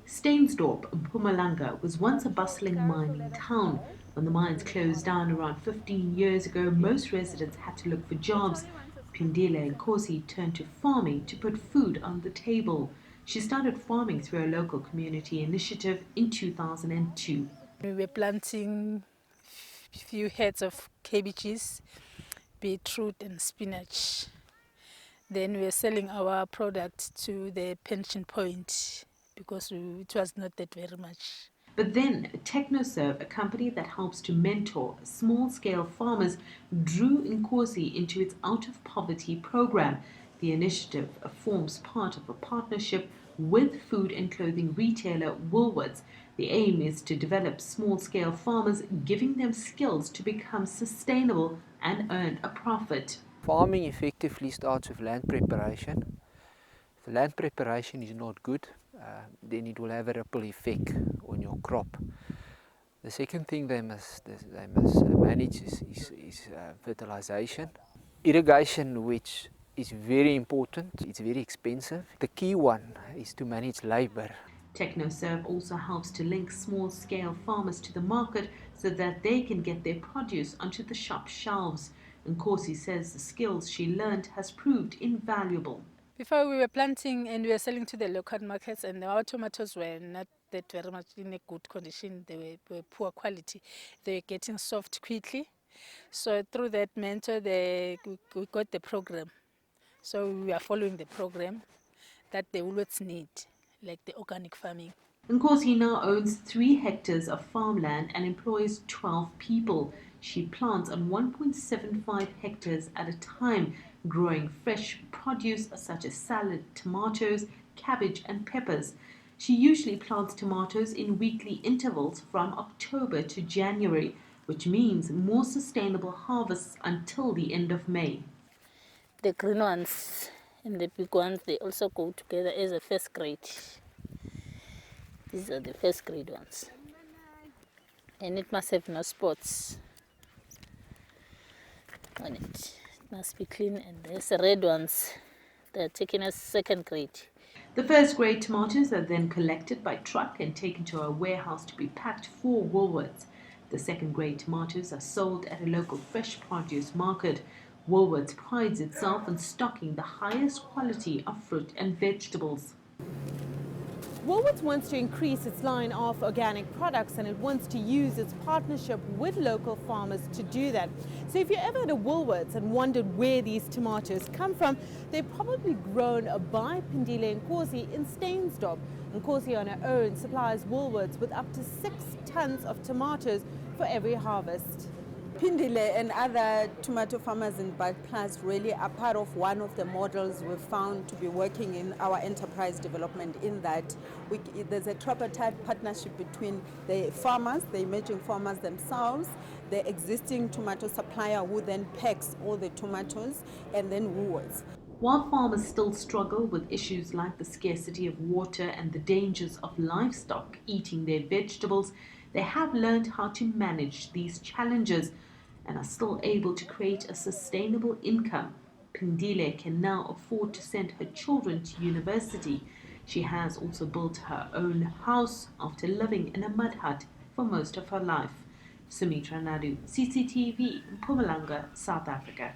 Stainsdorp, Mpumalanga, was once a bustling mining town. When the mines closed down around 15 years ago, most residents had to look for jobs. Pindile and Kosi turned to farming to put food on the table. She started farming through a local community initiative in 2002. We were planting few heads of cabbages, beetroot and spinach. Then we were selling our product to the pension point because it was not that very much. But then TechnoServe, a company that helps to mentor small-scale farmers, drew Nkosi into its out-of-poverty program. The initiative forms part of a partnership with food and clothing retailer Woolworths. The aim is to develop small-scale farmers, giving them skills to become sustainable and earn a profit. Farming effectively starts with land preparation. If the land preparation is not good, then it will have a ripple effect on your crop. The second thing they must manage is fertilization. Irrigation, which is very important, it's very expensive. The key one is to manage labor. TechnoServe also helps to link small-scale farmers to the market so that they can get their produce onto the shop shelves. And Nkosi says the skills she learned has proved invaluable. Before we were planting and we were selling to the local markets, and our tomatoes were not that very much in a good condition. They were poor quality. They were getting soft quickly. So through that mentor, we got the program. So we are following the program that the Woolworths need, like the organic farming. Nkosi now owns 3 hectares of farmland and employs 12 people. She plants on 1.75 hectares at a time, growing fresh produce such as salad, tomatoes, cabbage and peppers. She usually plants tomatoes in weekly intervals from October to January, which means more sustainable harvests until the end of May. The green ones and the big ones, they also go together as a first grade. These are the first grade ones. And it must have no spots on it. It must be clean. And there's the red ones. They're taken as second grade. The first grade tomatoes are then collected by truck and taken to a warehouse to be packed for Woolworths. The second grade tomatoes are sold at a local fresh produce market. Woolworths prides itself on stocking the highest quality of fruit and vegetables. Woolworths wants to increase its line of organic products, and it wants to use its partnership with local farmers to do that. So if you're ever at a Woolworths and wondered where these tomatoes come from, they're probably grown by Pindile Nkosi in Stainsdorp. Nkosi on her own supplies Woolworths with up to 6 tons of tomatoes for every harvest. Pindile and other tomato farmers in Plus really are part of one of the models we've found to be working in our enterprise development, in that there's a tripartite partnership between the farmers, the emerging farmers themselves, the existing tomato supplier who then packs all the tomatoes, and then Woolworths. While farmers still struggle with issues like the scarcity of water and the dangers of livestock eating their vegetables, they have learned how to manage these challenges and are still able to create a sustainable income. Pindile can now afford to send her children to university. She has also built her own house after living in a mud hut for most of her life. Sumitra, Nydoo, CCTV, Mpumalanga, South Africa.